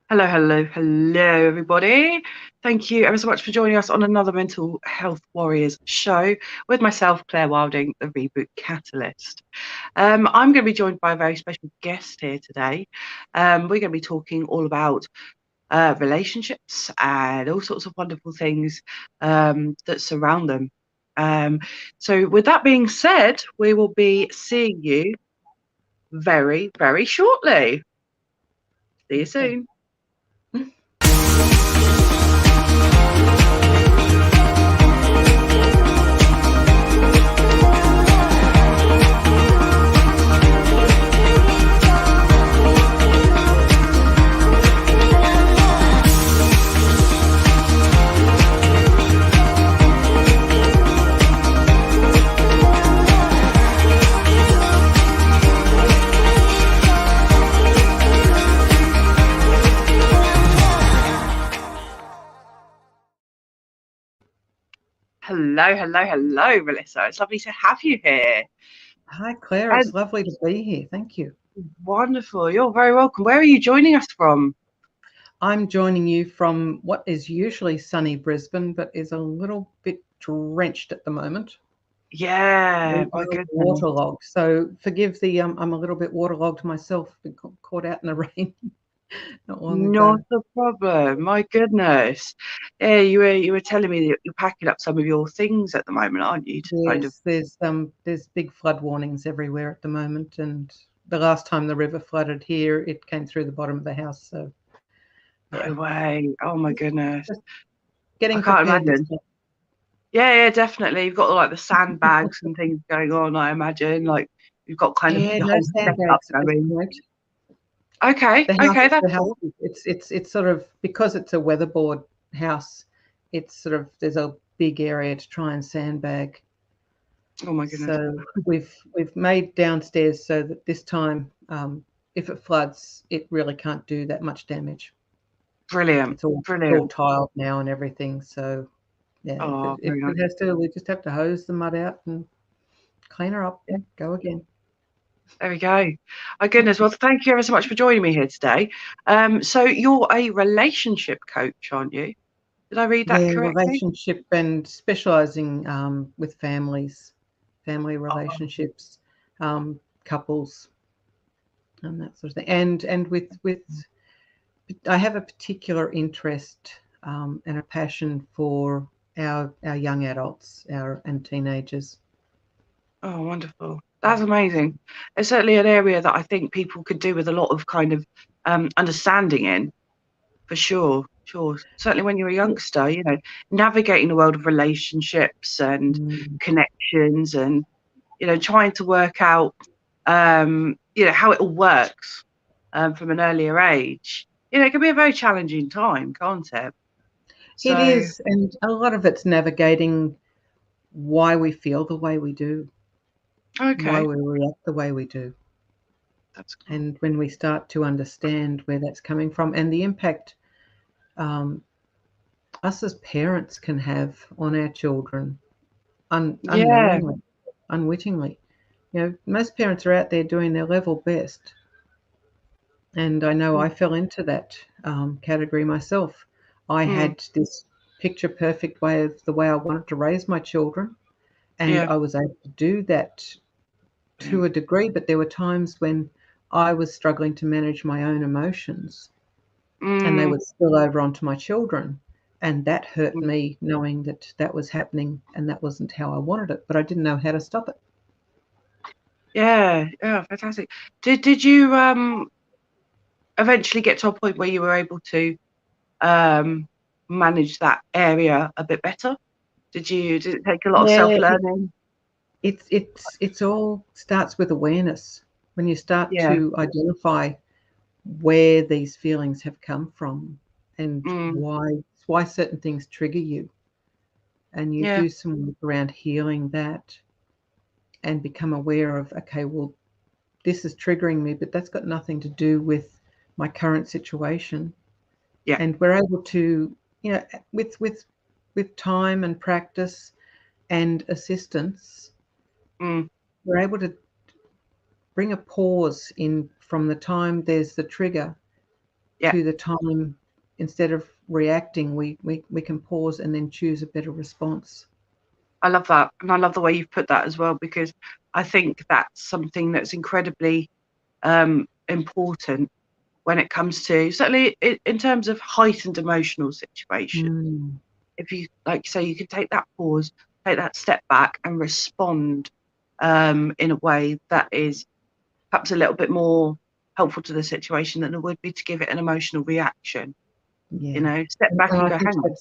Hello, hello, hello, everybody. Thank you ever so much for joining us on another Mental Health Warriors show with myself, Claire Wilding, the Reboot Catalyst. I'm going to be joined by a very special guest here today. We're going to be talking all about relationships and all sorts of wonderful things that surround them. So with that being said, we will be seeing you very, very shortly. See you soon. Hello, hello, hello, Melissa. It's lovely to have you here. Hi, Claire. It's lovely to be here. Thank you. Wonderful. You're very welcome. Where are you joining us from? I'm joining you from what is usually sunny Brisbane, but is a little bit drenched at the moment. Yeah, my goodness. Waterlogged. So forgive the I'm a little bit waterlogged myself. Been caught out in the rain not long ago. Not a problem. My goodness. Yeah, you were telling me that you're packing up some of your things at the moment, aren't you? Yes, there's big flood warnings everywhere at the moment, and the last time the river flooded here, it came through the bottom of the house. So yeah. No way. Oh my goodness. Just getting I can't prepared this imagine. time. Yeah, definitely. You've got like the sandbags and things going on, I imagine. Like you've got kind of Yeah, the no whole setup sandbags at this going. point. Okay, okay, that's cool. It's sort of, because it's a weatherboard house, it's sort of, there's a big area to try and sandbag. Oh my goodness. So we've made downstairs so that this time, if it floods, it really can't do that much damage. Brilliant. It's all Brilliant. tiled now and everything. So yeah, Oh, if very nice. it has to, we just have to hose the mud out and clean her up. Yeah. Go again. There we go. My goodness. Well, thank you ever so much for joining me here today. So you're a relationship coach, aren't you? Did I read that Yeah, correctly? relationship and specializing with families, family Oh, relationships, couples, and that sort of thing. And with I have a particular interest and a passion for our young adults, our and teenagers. oh, wonderful. That's amazing. It's certainly an area that I think people could do with a lot of kind of understanding in, for sure. Sure. Certainly when you're a youngster, navigating the world of relationships and Mm. connections and, trying to work out, how it all works from an earlier age. It can be a very challenging time, can't it? It So, is, and a lot of it's navigating why we feel the way we do, why okay, we react the way we do. that's cool. And when we start to understand where that's coming from and the impact um, us as parents can have on our children Yeah. unknowingly, unwittingly. Most parents are out there doing their level best. And I know I fell into that category myself. I Mm, had this picture perfect way of the way I wanted to raise my children, and yeah. I was able to do that to a degree, but there were times when I was struggling to manage my own emotions and they Mm, would spill over onto my children. And that hurt mm, me knowing that that was happening and that wasn't how I wanted it, but I didn't know how to stop it. yeah. Yeah. Fantastic. Did you eventually get to a point where you were able to um manage that area a bit better? Did it take a lot of Yeah, self-learning? it's all starts with awareness. When you start Yeah. to identify where these feelings have come from and Mm, why certain things trigger you, and you yeah. do some work around healing that and become aware of, okay, well, this is triggering me, but that's got nothing to do with my current situation. Yeah. And we're able to, you know, with time and practice and assistance, Mm, we're able to bring a pause in from the time there's the trigger Yeah. to the time. Instead of reacting, we can pause and then choose a better response. I love that. And I love the way you've put that as well, because I think that's something that's incredibly important when it comes to, certainly in terms of heightened emotional situations. If you, like you say, you can take that pause, take that step back and respond in a way that is perhaps a little bit more helpful to the situation than it would be to give it an emotional reaction. Yeah. You know, step back and go, hang on.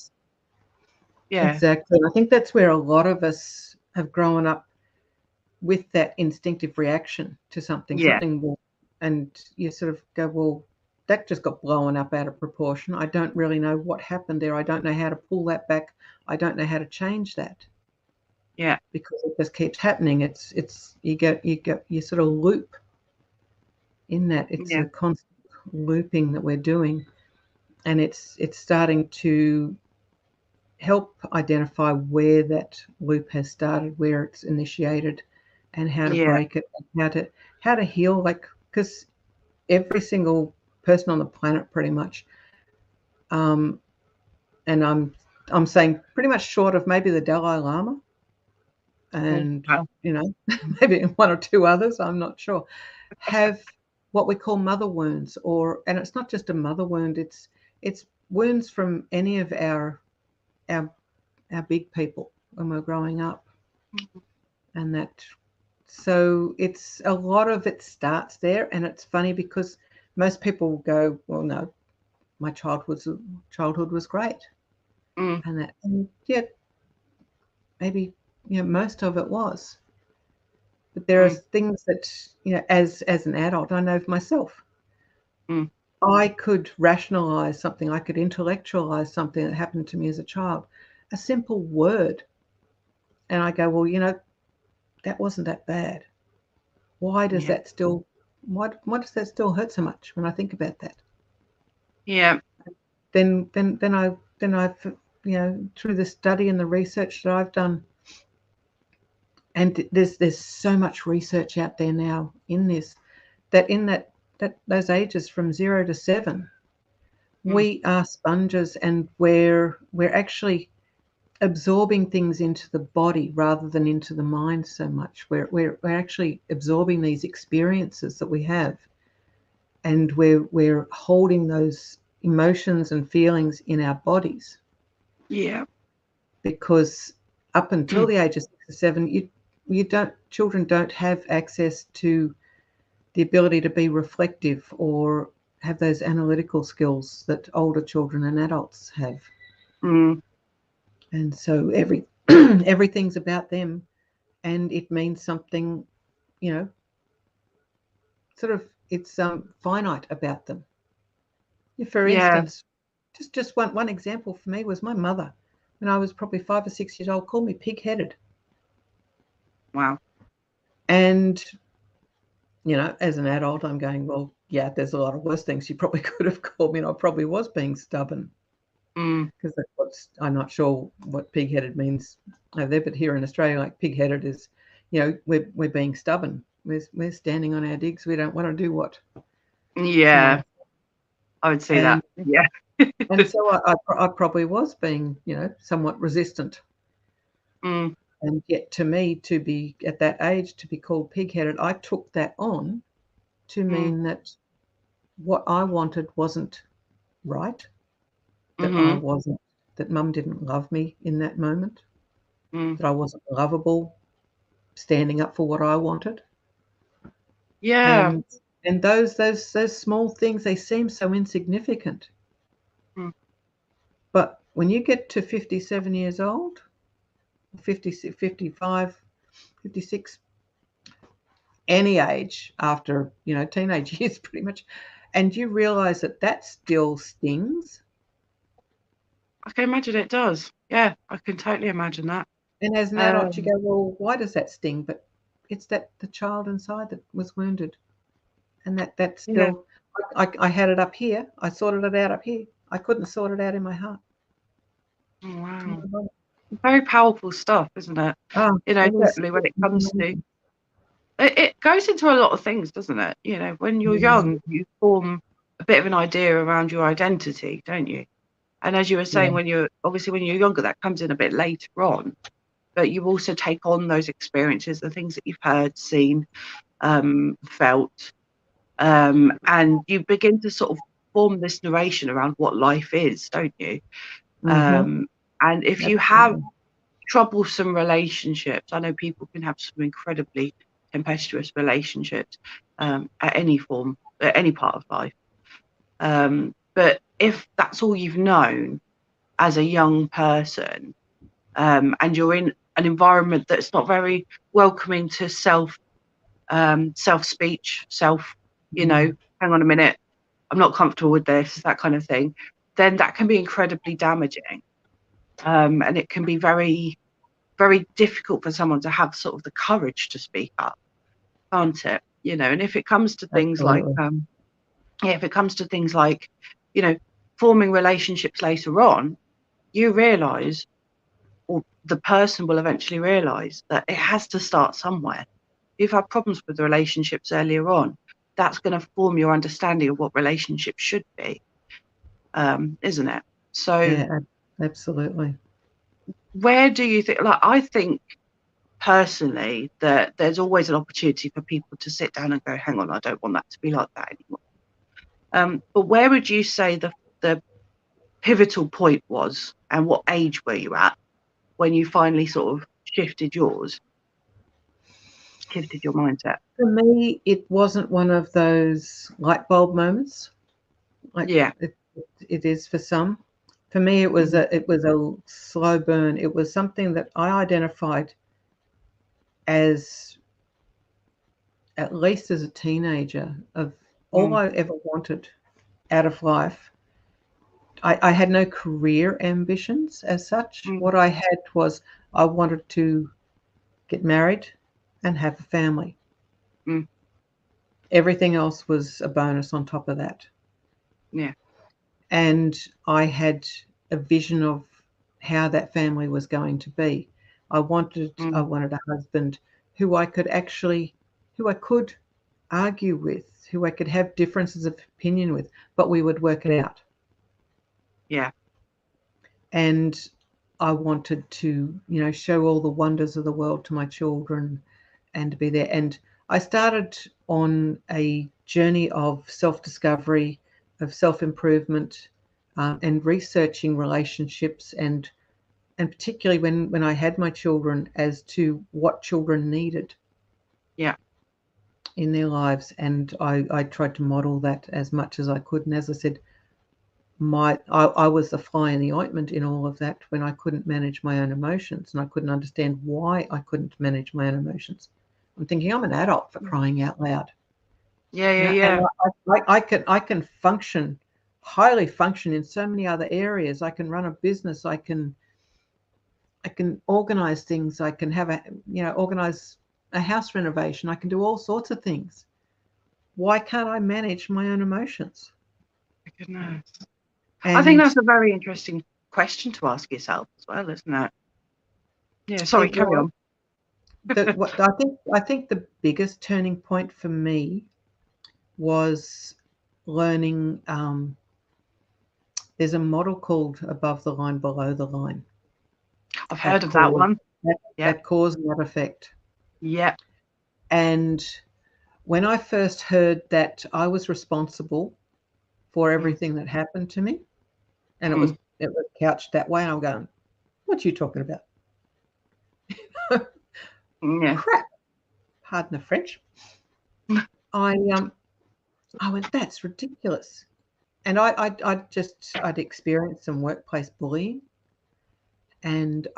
Yeah. Exactly. I think that's where a lot of us have grown up, with that instinctive reaction to something. Yeah. Something will, and you sort of go, well, that just got blown up out of proportion. I don't really know what happened there. I don't know how to pull that back. I don't know how to change that. Yeah. Because it just keeps happening. You sort of loop in that. It's a constant looping that we're doing, and it's starting to help identify where that loop has started, where it's initiated, and how to break it, and how to heal. Like, because every single person on the planet, pretty much, and I'm saying pretty much short of maybe the Dalai Lama, and you know, maybe one or two others, I'm not sure, have what we call mother wounds, and it's not just a mother wound, it's wounds from any of our big people when we're growing up. And that, so it's a lot of it starts there. And it's funny because most people will go, well, no, my childhood was great. And yet maybe, most of it was. But there are things that, as an adult, I know myself, I could rationalize something, I could intellectualize something that happened to me as a child, a simple word. And I go, well, that wasn't that bad. Why does that still, why does that still hurt so much when I think about that? Yeah. Then I've, through the study and the research that I've done, and there's so much research out there now in this, that in that those ages from 0 to 7, we are sponges, and we're actually absorbing things into the body rather than into the mind so much. We're actually absorbing these experiences that we have, and we're holding those emotions and feelings in our bodies. Yeah. Because up until the age of 6 or 7, children don't have access to the ability to be reflective or have those analytical skills that older children and adults have. And so everything's about them, and it means something, sort of, it's finite about them. For instance, just one example for me was my mother, when I was probably 5 or 6 years old, called me pig-headed. Wow. And, as an adult, I'm going, well, yeah, there's a lot of worse things she probably could have called me, and I probably was being stubborn. Because I'm not sure what pig-headed means over there, but here in Australia, like, pig-headed is, we're being stubborn. We're standing on our digs. We don't want to do what. Yeah. I would say that. Yeah. And so I probably was being, somewhat resistant. And yet, to me, to be at that age, to be called pig-headed, I took that on to mean that what I wanted wasn't right, that Mum didn't love me in that moment, that I wasn't lovable, standing up for what I wanted. Yeah. And those small things, they seem so insignificant. But when you get to 57 years old, 56, 55, 56, any age after, teenage years pretty much, and you realize that still stings. I can imagine it does. Yeah, I can totally imagine that. And as an adult, you go, well, why does that sting? But it's that the child inside that was wounded, and that still, I had it up here. I sorted it out up here. I couldn't sort it out in my heart. Oh, wow. Very powerful stuff, isn't it? Certainly when it comes to, it goes into a lot of things, doesn't it? When you're young, you form a bit of an idea around your identity, don't you? And as you were saying, Yeah. when you're younger, that comes in a bit later on, but you also take on those experiences, the things that you've heard, seen, felt, and you begin to sort of form this narration around what life is, don't you? Mm-hmm. And if you have Absolutely. troublesome relationships, I know people can have some incredibly tempestuous relationships, at any form, at any part of life. But if that's all you've known as a young person, and you're in an environment that's not very welcoming to self speech, Mm. hang on a minute, I'm not comfortable with this, that kind of thing, then that can be incredibly damaging. And it can be very, very difficult for someone to have sort of the courage to speak up, can't it? And if it comes to things like, Absolutely. if it comes to things like, you know, forming relationships later on, you realise, or the person will eventually realise, that it has to start somewhere. You've had problems with the relationships earlier on. That's going to form your understanding of what relationships should be, isn't it? So Yeah, absolutely. where do you think, like, I think personally that there's always an opportunity for people to sit down and go, hang on, I don't want that to be like that anymore. But where would you say the pivotal point was, and what age were you at when you finally sort of shifted your mindset? For me, it wasn't one of those light bulb moments like Yeah. it is for some. For me, Mm, it was a slow burn. It was something that I identified as, at least as a teenager, of all mm, I ever wanted out of life. I had no career ambitions as such. mm, What I had was I wanted to get married and have a family. mm, Everything else was a bonus on top of that. yeah. And I had a vision of how that family was going to be. I Mm, wanted a husband who I could actually who I could argue with, who I could have differences of opinion with, but we would work it out. yeah. And I wanted to, show all the wonders of the world to my children and to be there. And I started on a journey of self-discovery, of self-improvement, and researching relationships, and particularly when I had my children, as to what children needed Yeah. in their lives. And I tried to model that as much as I could. And as I said, I was the fly in the ointment in all of that, when I couldn't manage my own emotions, and I couldn't understand why I couldn't manage my own emotions. I'm thinking, I'm an adult, for crying out loud. Yeah, yeah, And yeah. I can highly function in so many other areas. I can run a business. I can organize things. I can organize a house renovation. I can do all sorts of things. Why can't I manage my own emotions? Goodness. I think And that's a very interesting question to ask yourself as well, isn't it? Yeah, sorry, it carry was on. what I think the biggest turning point for me was learning. There's a model called above the line, below the line. I've heard That of that cause one. that, Yeah, that cause and that effect. yeah. And when I first heard that I was responsible for Mm, everything that happened to me, and it was mm, it was couched that way, I'm going, "What are you talking about?" yeah. Crap. Pardon the French. I I went, "That's ridiculous." And I'd experienced some workplace bullying, and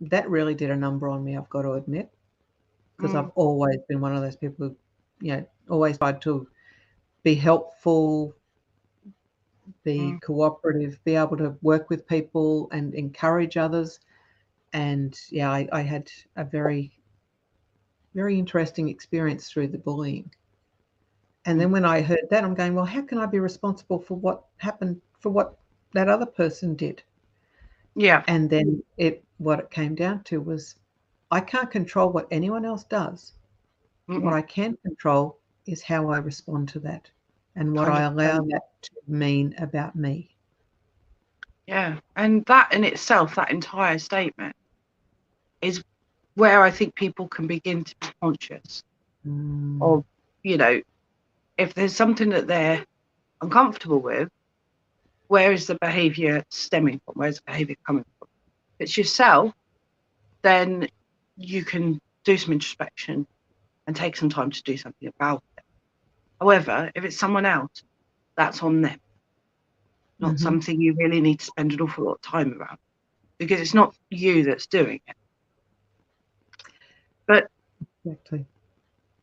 that really did a number on me, I've got to admit, because Mm, I've always been one of those people who, always tried to be helpful, be mm, cooperative, be able to work with people and encourage others. And yeah, I had a very, very interesting experience through the bullying. And mm. then when I heard that, I'm going, well, how can I be responsible for what happened, for what that other person did? Yeah. And then what it came down to was, I can't control what anyone else does. What Mm-mm. I can control is how I respond to that. and what I 100%. allow that to mean about me. Yeah, and that in itself, that entire statement, is where I think people can begin to be conscious of, you know, if there's something that they're uncomfortable with, where is the behaviour stemming from? Where's the behaviour coming from? If it's yourself, then you can do some introspection and take some time to do something about it. However, if it's someone else, that's on them, not something you really need to spend an awful lot of time around, because it's not you that's doing it. But Exactly.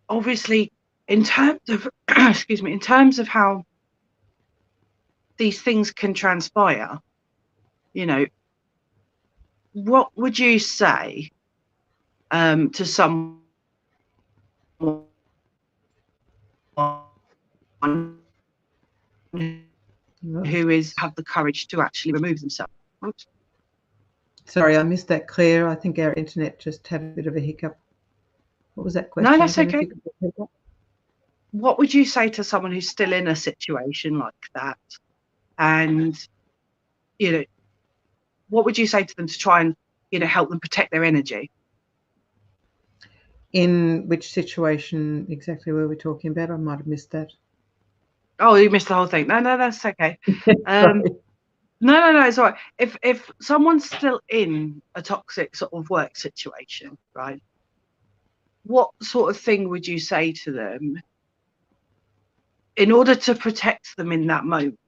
obviously, in terms of excuse me, in terms of how these things can transpire, you know, what would you say to someone who is have the courage to actually remove themselves? Sorry, I missed that, Claire. I think our internet just had a bit of a hiccup. What was that question? No, that's again, okay. if you could repeat that? What would you say to someone who's still in a situation like that? And, you know, what would you say to them to try and, you know, help them protect their energy? In which situation exactly were we talking about? I might have missed that. Oh, you missed the whole thing. No, that's okay. Sorry. No, it's all right. If someone's still in a toxic sort of work situation, right, what sort of thing would you say to them in order to protect them in that moment?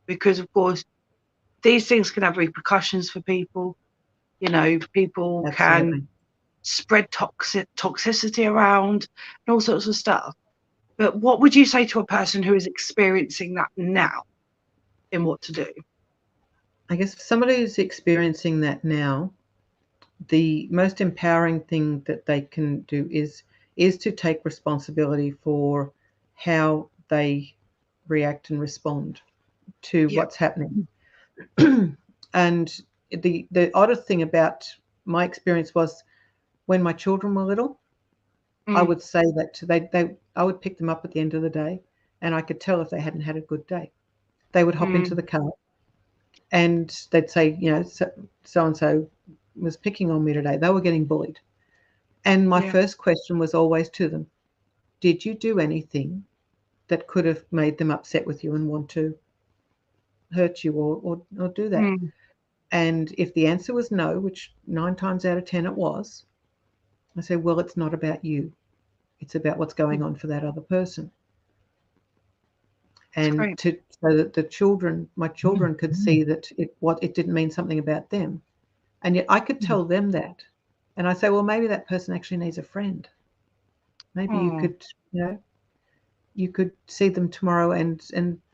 Because, of course, these things can have repercussions for people. You know, people can Absolutely. spread toxicity around and all sorts of stuff. But what would you say to a person who is experiencing that now in what to do? I guess for somebody who's experiencing that now, the most empowering thing that they can do is to take responsibility for how they react and respond to Yeah. what's happening. And the oddest thing about my experience was when my children were little, I would say that I would pick them up at the end of the day, and I could tell if they hadn't had a good day. They would hop into the car, and they'd say, you know, so and so was picking on me today. They were getting bullied, and my Yeah. first question was always to them: did you do anything that could have made them upset with you and want to hurt you or do that? And if the answer was no, which 9 times out of 10 it was, I say, well, it's not about you. It's about what's going on for that other person. And so that my children could see that it didn't mean something about them. And yet I could tell them that. And I say, well, maybe that person actually needs a friend. Maybe you could, you know, you could see them tomorrow and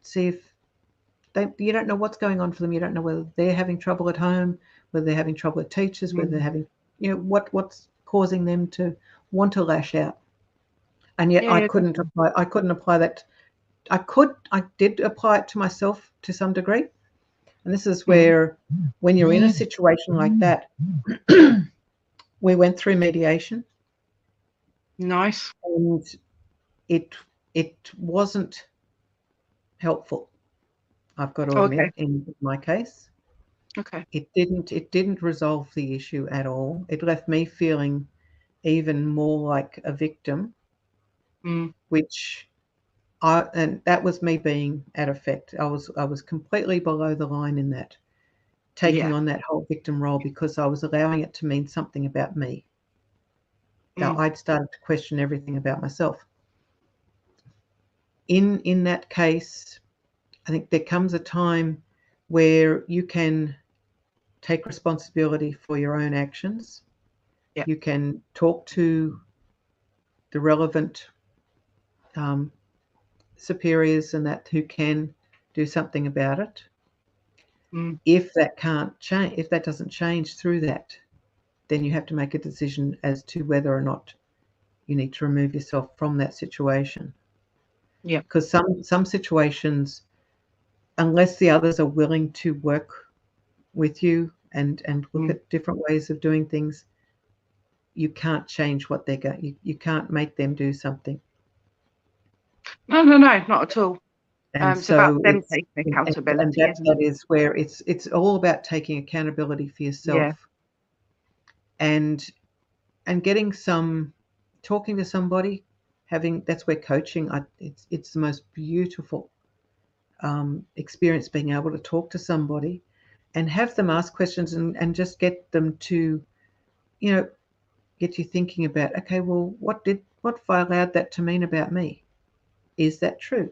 see if you don't know what's going on for them. You don't know whether they're having trouble at home, whether they're having trouble with teachers, whether they're having, you know, what's causing them to want to lash out. And yet I couldn't apply that. I did apply it to myself to some degree. And this is where, when you're in a situation like that, we went through mediation. Nice. And it wasn't helpful, I've got to admit, in my case. Okay. It didn't resolve the issue at all. It left me feeling even more like a victim, which and that was me being at effect. I was completely below the line in that, taking on that whole victim role, because I was allowing it to mean something about me. I'd started to question everything about myself. In that case, I think there comes a time where you can take responsibility for your own actions. Yeah. You can talk to the relevant superiors and that who can do something about it. If that can't change, if that doesn't change through that, then you have to make a decision as to whether or not you need to remove yourself from that situation. Yeah. Because some situations, unless the others are willing to work with you and look at different ways of doing things, you can't change what they're going. You can't make them do something. No, not at all. And It's about so them it's taking and accountability, isn't that it? is where it's all about taking accountability for yourself, Yeah. and getting talking to somebody, having that's where coaching. It's the most beautiful experience, being able to talk to somebody and have them ask questions, and just get them to, get you thinking about, okay, well, what if I allowed that to mean about me? Is that true?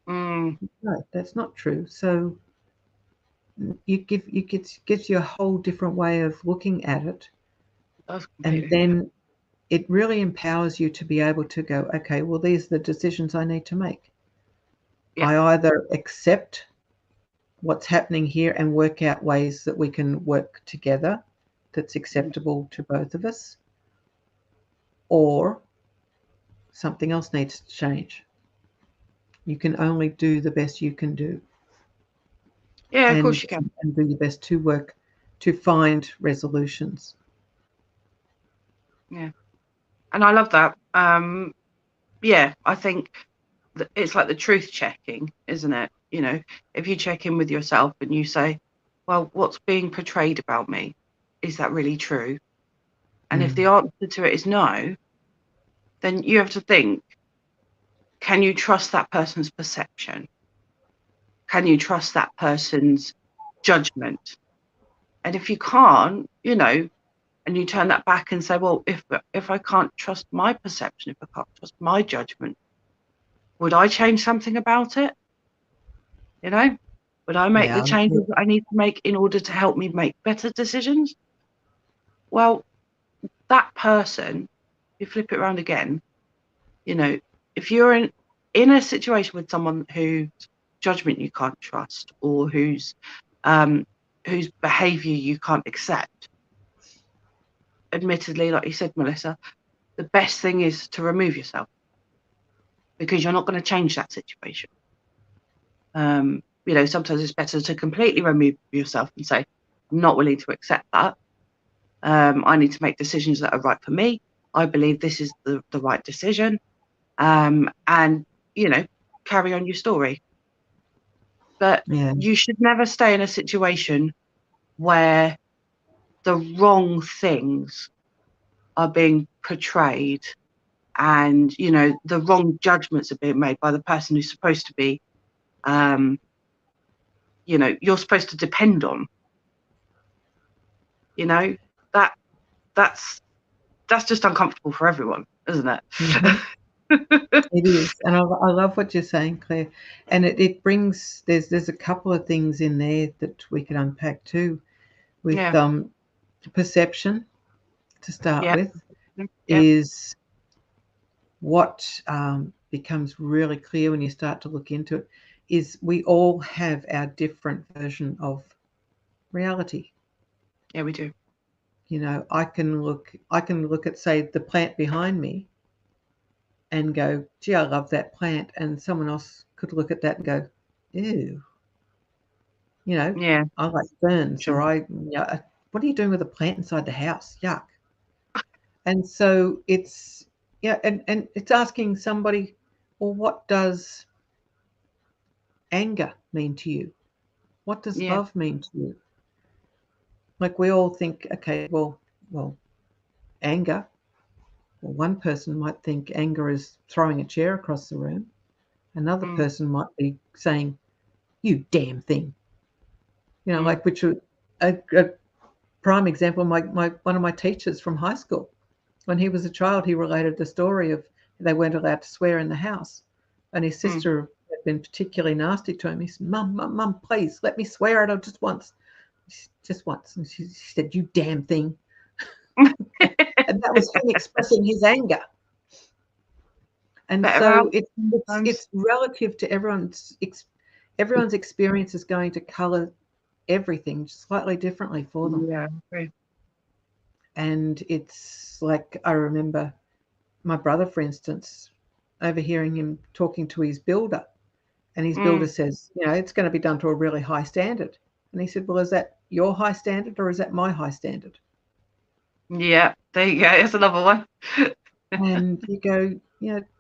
Mm, No, that's not true. So gives you a whole different way of looking at it, that's and completely. then it really empowers you to be able to go, okay, well, these are the decisions I need to make. Yeah. I either accept what's happening here and work out ways that we can work together that's acceptable to both of us, or something else needs to change. You can only do the best you can do, Yeah, of course and you can. do your best to work to find resolutions. Yeah. And I love that. Yeah, I think it's like the truth checking, isn't it? If you check in with yourself and you say, well, what's being portrayed about me? Is that really true? And if the answer to it is no, then you have to think, can you trust that person's perception? Can you trust that person's judgment? And if you can't, and you turn that back and say, well, if I can't trust my perception, if I can't trust my judgment, would I change something about it? Would I make the Yeah, changes that I need to make in order to help me make better decisions? Well, that person, you flip it around again, if you're in a situation with someone whose judgment you can't trust, or whose behavior you can't accept, admittedly, like you said, Melissa, the best thing is to remove yourself, because you're not going to change that situation. Sometimes it's better to completely remove yourself and say, I'm not willing to accept that. I need to make decisions that are right for me. I believe this is the right decision. And, carry on your story. But yeah, you should never stay in a situation where the wrong things are being portrayed, and, the wrong judgments are being made by the person who's supposed to be, you're supposed to depend on. That that's just uncomfortable for everyone, isn't it? mhm. It is, and I love what you're saying, Claire. And it brings there's a couple of things in there that we can unpack too, with Yeah. perception to start Yeah. with, Yeah. is what becomes really clear when you start to look into it, is we all have our different version of reality. Yeah, we do. I can look at, say, the plant behind me and go, gee, I love that plant. And someone else could look at that and go, ew, Yeah. I like ferns, Sure. or what are you doing with a plant inside the house? Yuck. And so it's, and it's asking somebody, well, what does anger mean to you? What does Yeah. love mean to you? Like, we all think, okay, well, anger. Well, one person might think anger is throwing a chair across the room. Another Mm, person might be saying, "You damn thing." mm, Like, which a prime example. My one of my teachers from high school, when he was a child, he related the story of they weren't allowed to swear in the house, and his mm. sister had been particularly nasty to him. He said, "Mum, mum, mum, please let me swear at her just once." Just once. And she said, "You damn thing." And that was him expressing his anger. And Better so out it's sometimes. it's relative to everyone's experience is going to color everything slightly differently for them. Yeah. True. And it's like, I remember my brother, for instance, overhearing him talking to his builder, and his builder Mm, says, it's going to be done to a really high standard. And he said, well, is that your high standard or is that my high standard? yeah. There you go. That's another one. And you go,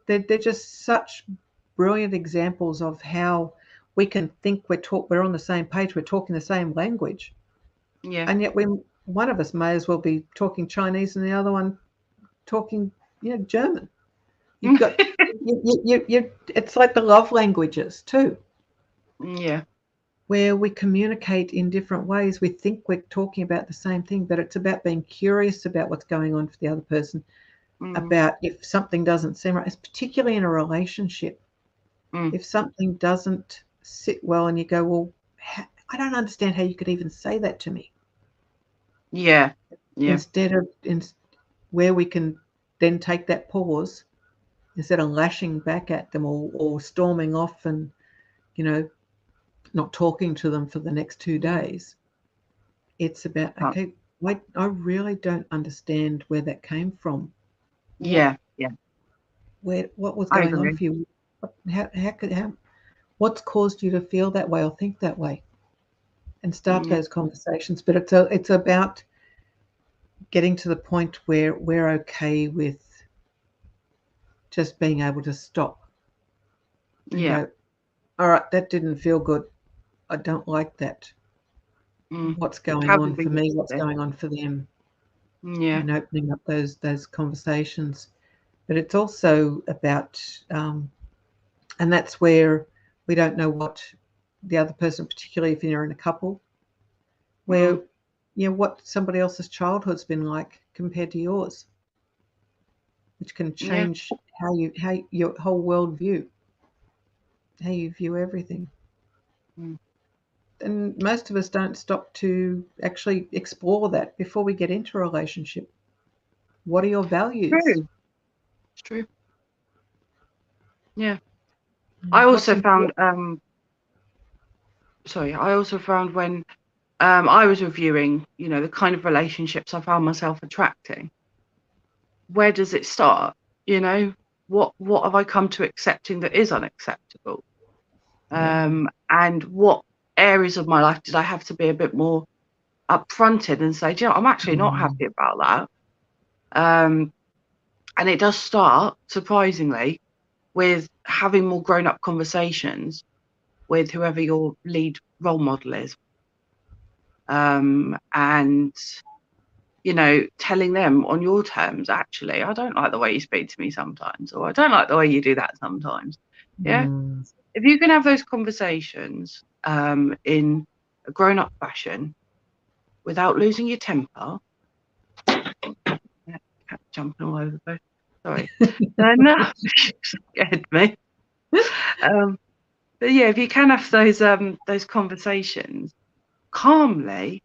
they're just such brilliant examples of how we can think we're on the same page, we're talking the same language, and yet one of us may as well be talking Chinese and the other one talking, German. You've got it's like the love languages too. Where we communicate in different ways. We think we're talking about the same thing, but it's about being curious about what's going on for the other person, about if something doesn't seem right. It's particularly in a relationship. If something doesn't sit well and you go, well, I don't understand how you could even say that to me. Instead of where we can then take that pause, instead of lashing back at them or storming off and, not talking to them for the next 2 days. It's about, okay, I really don't understand where that came from. What was going on for you? What's caused you to feel that way or think that way? And start those conversations. But it's about getting to the point where we're okay with just being able to stop and go, all right, that didn't feel good. I don't like that. What's going on for me? What's going on for them? And opening up those conversations. But it's also about, and that's where we don't know what the other person, particularly if you're in a couple, where what somebody else's childhood's been like compared to yours, which can change how your whole world view, how you view everything. And most of us don't stop to actually explore that before we get into a relationship. What are your values? It's true. I also found when I was reviewing, the kind of relationships I found myself attracting, where does it start? What have I come to accepting that is unacceptable? And what areas of my life did I have to be a bit more upfronted and say, I'm actually not happy about that. And it does start, surprisingly, with having more grown-up conversations with whoever your lead role model is. And, telling them on your terms, actually, I don't like the way you speak to me sometimes, or I don't like the way you do that sometimes. If you can have those conversations in a grown-up fashion without losing your temper, jumping all over the place. Sorry. Then scared me. But if you can have those conversations calmly,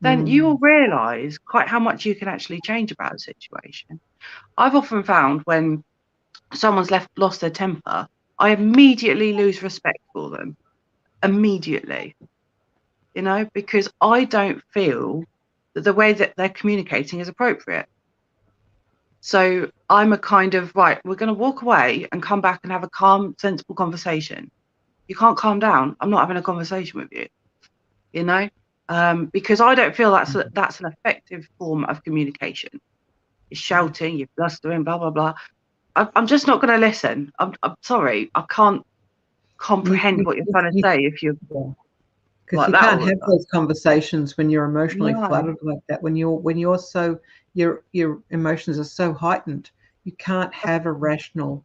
then you will realise quite how much you can actually change about a situation. I've often found when someone's lost their temper, I immediately lose respect for them. Immediately. Because I don't feel that the way that they're communicating is appropriate. So I'm a kind of, right, we're going to walk away and come back and have a calm, sensible conversation. You can't calm down. I'm not having a conversation with you, because I don't feel that's an effective form of communication. You're shouting, you're blustering, blah, blah, blah. I'm just not going to listen. I'm sorry. I can't comprehend what you're trying to say if you're because you can't have those conversations when you're emotionally flooded like that. When you're so your emotions are so heightened, you can't have a rational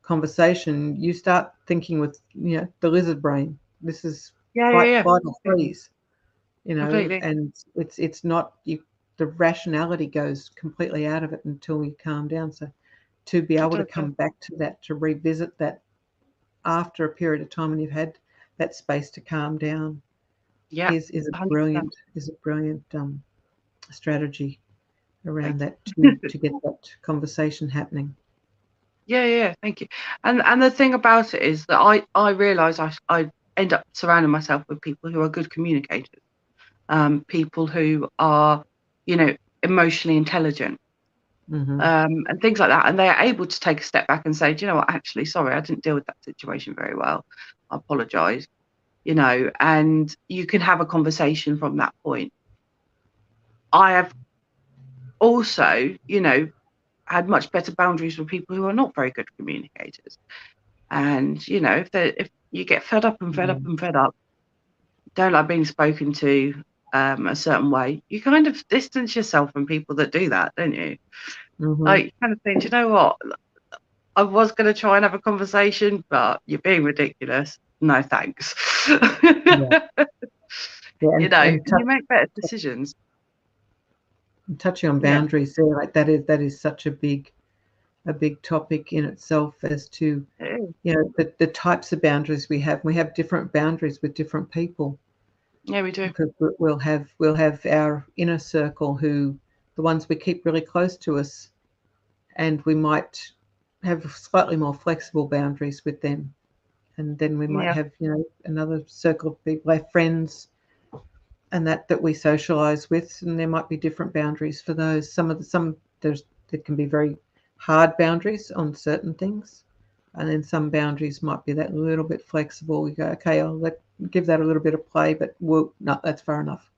conversation. You start thinking with the lizard brain. This is fight, flight, or freeze. Completely. And it's not the rationality goes completely out of it until you calm down. So to be able to come back to that, to revisit that after a period of time when you've had that space to calm down, is a brilliant strategy around that to get that conversation happening. Thank you. And the thing about it is that I realise I end up surrounding myself with people who are good communicators, people who are emotionally intelligent, and things like that, and they are able to take a step back and say, do you know what, actually, sorry, I didn't deal with that situation very well, I apologise, and you can have a conversation from that point. I have also had much better boundaries with people who are not very good communicators, And you know, if you get fed up and fed up and fed up, don't like being spoken to a certain way, you kind of distance yourself from people that do that, don't you? Like, you kind of think, do you know what? I was going to try and have a conversation, but you're being ridiculous. No, thanks. Yeah. Yeah, You know, and and you make better decisions. touching on Yeah. boundaries there, like that is such a big topic in itself, as to, It is. you know, the types of boundaries we have. We have different boundaries with different people, Yeah, we do. because we'll have our inner circle, who, the ones we keep really close to us, and we might have slightly more flexible boundaries with them. And then we might Yeah. have, you know, another circle of people, our friends, and that we socialize with, and there might be different boundaries for those. There can be very hard boundaries on certain things, and then some boundaries might be that little bit flexible. We go, okay, give that a little bit of play, but no, that's far enough,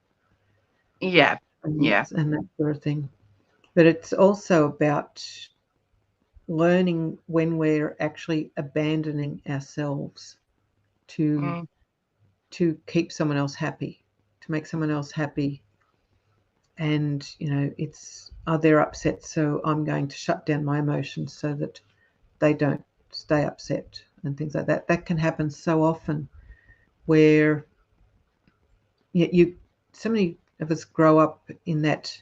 Yeah. and Yeah. that sort of thing. But it's also about learning when we're actually abandoning ourselves to Mm, keep someone else happy, to make someone else happy. And, you know, it's, they're upset, so I'm going to shut down my emotions so that they don't stay upset, and things like that. That can happen so often, where so many of us grow up in that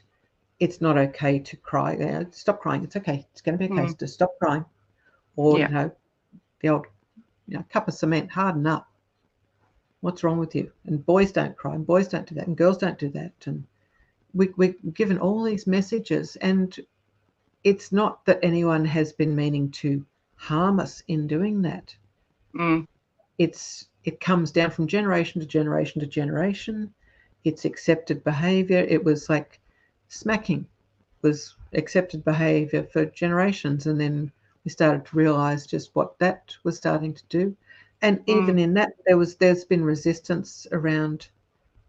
it's not okay to cry. You know, stop crying. It's okay. It's going to be okay. mm, Just stop crying. Or, yeah. you know, the old, you know, cup of cement, harden up. What's wrong with you? And boys don't cry, and boys don't do that, and girls don't do that. And we're given all these messages, and it's not that anyone has been meaning to harm us in doing that. Mm, It comes down from generation to generation to generation. It's accepted behavior. It was like smacking was accepted behavior for generations, and then we started to realize just what that was starting to do. And mm, even in that, there's been resistance around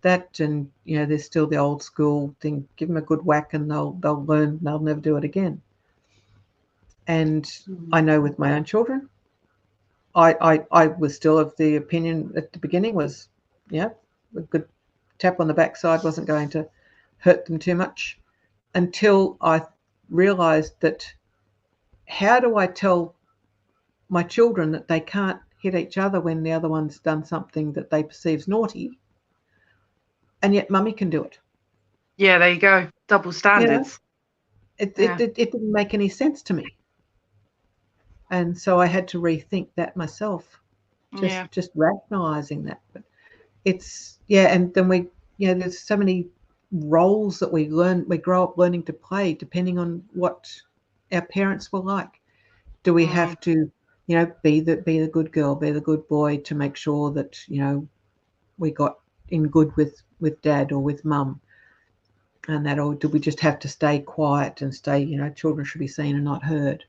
that. And, you know, there's still the old school thing: give them a good whack and they'll learn, they'll never do it again. And mm. I know with my own children, I was still of the opinion at the beginning was, yeah, a good tap on the backside wasn't going to hurt them too much, until I realized that, how do I tell my children that they can't hit each other when the other one's done something that they perceive as naughty, and yet mummy can do it? Yeah, there you go. Double You know, standards. Yeah. it didn't make any sense to me. And so I had to rethink that myself, Yeah. just rationalizing that. But it's, yeah, and then there's so many roles that we grow up learning to play, depending on what our parents were like. Do we Mm, have to, you know, be the good girl, be the good boy, to make sure that, you know, we got in good with dad or with mum, and that? Or do we just have to stay quiet and stay, you know, children should be seen and not heard?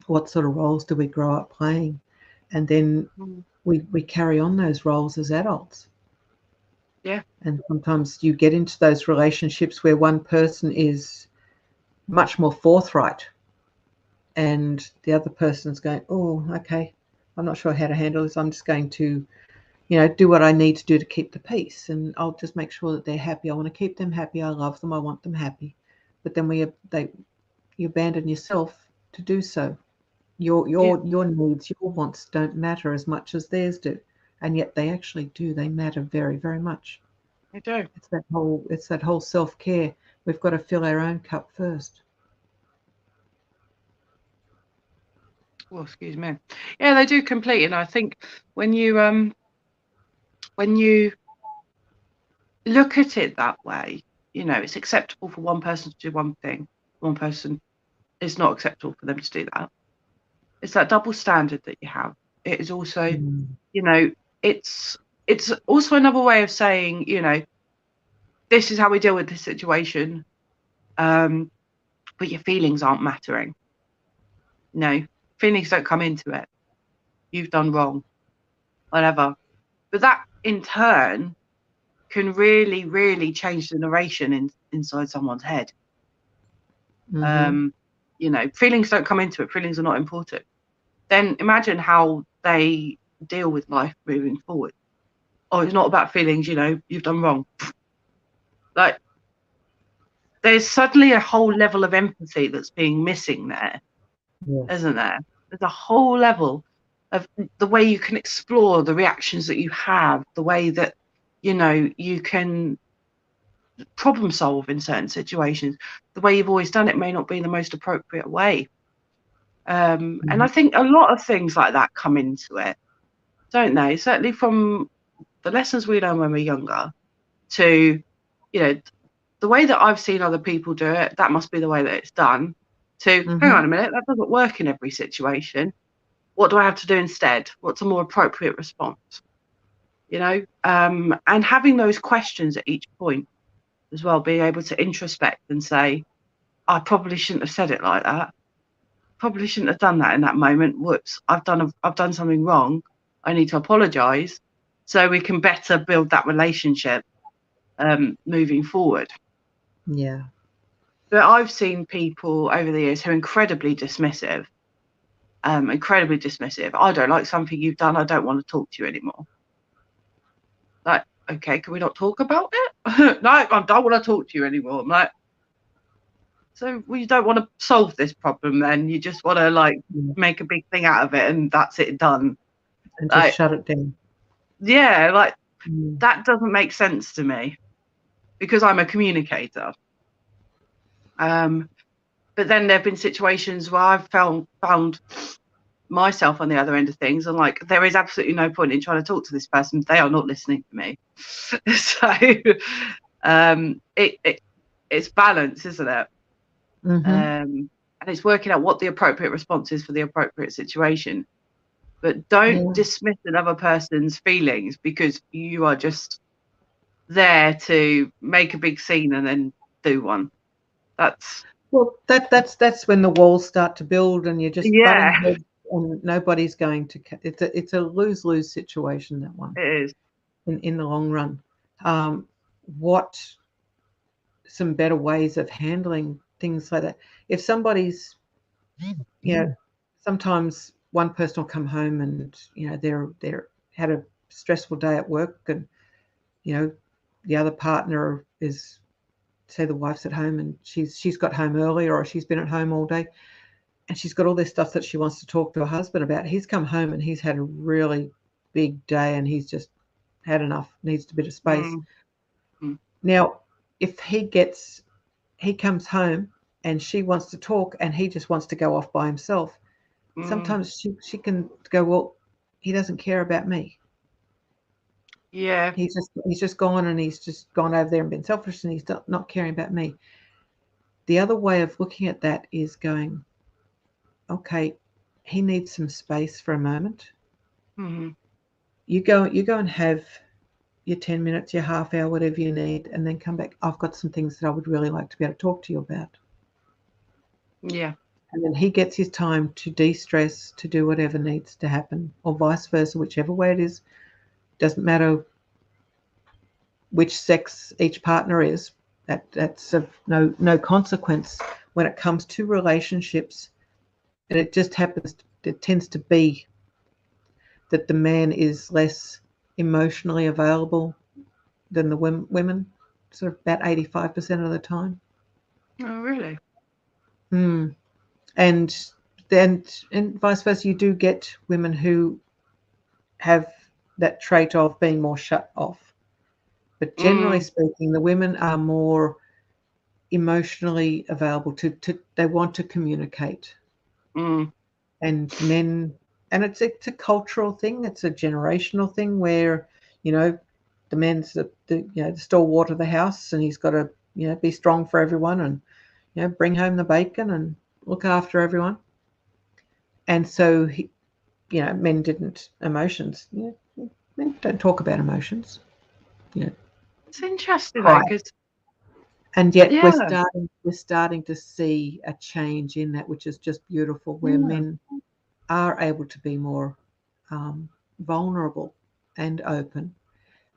What sort of roles do we grow up playing? And then mm. we carry on those roles as adults. Yeah. And sometimes you get into those relationships where one person is much more forthright, and the other person's going, oh, okay, I'm not sure how to handle this. I'm just going to, you know, do what I need to do to keep the peace, and I'll just make sure that they're happy. I want to keep them happy. I love them. I want them happy. But then you abandon yourself to do so. Yeah. Your needs, your wants don't matter as much as theirs do, and yet they actually do. They matter very, very much. We do. It's that whole self-care. We've got to fill our own cup first. Well, excuse me. Yeah, they do complete. And I think when you look at it that way, you know, it's acceptable for one person to do one thing. One person, it's not acceptable for them to do that. It's that double standard that you have. It is also, Mm. you know, it's it's also another way of saying, you know, this is how we deal with this situation. Um, but your feelings aren't mattering. No, feelings don't come into it. You've done wrong, whatever. But that in turn can really, really change the narration inside someone's head. Mm-hmm. Um, you know, feelings don't come into it. Feelings are not important. then imagine how they deal with life moving forward. Oh, it's not about feelings, you've done wrong. Like, there's suddenly a whole level of empathy that's being missing there, Yes. isn't there? There's a whole level of the way you can explore the reactions that you have, the way that, you can problem solve in certain situations. The way you've always done it may not be the most appropriate way. And I think a lot of things like that come into it, don't they? Certainly from the lessons we learn when we're younger to, the way that I've seen other people do it, that must be the way that it's done, to, hang on a minute, that doesn't work in every situation. What do I have to do instead? What's a more appropriate response? And having those questions at each point as well, being able to introspect and say, I probably shouldn't have said it like that. Probably shouldn't have done that in that moment. Whoops, I've done something wrong. I need to apologize so we can better build that relationship moving forward. Yeah. But I've seen people over the years who are incredibly dismissive. Incredibly dismissive. I don't like something you've done. I don't want to talk to you anymore. Like, okay, can we not talk about it? No, I don't want to talk to you anymore. I'm like, so you don't want to solve this problem then? You just want to make a big thing out of it and that's it done. And just shut it down. Yeah, that doesn't make sense to me because I'm a communicator. But then there have been situations where I've found myself on the other end of things, and there is absolutely no point in trying to talk to this person. They are not listening to me. So it's balance, isn't it? And it's working out what the appropriate response is for the appropriate situation. But don't dismiss another person's feelings because you are just there to make a big scene and then do one. That's when the walls start to build and you're just butting yeah, heads and nobody's going to. It's a lose-lose situation, that one. it is. In the long run. What some better ways of handling things like that? If somebody's, sometimes one person will come home and they're had a stressful day at work, and the other partner is, say, the wife's at home and she's got home early, or she's been at home all day, and she's got all this stuff that she wants to talk to her husband about. He's come home and he's had a really big day and he's just had enough, needs a bit of space. Now, if he comes home and she wants to talk and he just wants to go off by himself, sometimes she can go, well, he doesn't care about me. Yeah. He's just gone, and he's just gone over there and been selfish, and he's not caring about me. The other way of looking at that is going, okay, he needs some space for a moment. You go and have your 10 minutes, your half hour, whatever you need, and then come back. I've got some things that I would really like to be able to talk to you about. Yeah. And then he gets his time to de-stress, to do whatever needs to happen, or vice versa, whichever way it is. Doesn't matter which sex each partner is. That's of no consequence when it comes to relationships. And it just happens, it tends to be that the man is less emotionally available than the women, sort of about 85% of the time. Oh, really? And then, and vice versa, you do get women who have that trait of being more shut off. But generally speaking, the women are more emotionally available to they want to communicate. And men, and it's a cultural thing, it's a generational thing where, the man's the stalwart of the house, and he's got to, be strong for everyone, and bring home the bacon and look after everyone. And so men didn't emotions. Men don't talk about emotions. It's interesting Cry. though, because And yet we're starting to see a change in that, which is just beautiful, where men are able to be more vulnerable and open.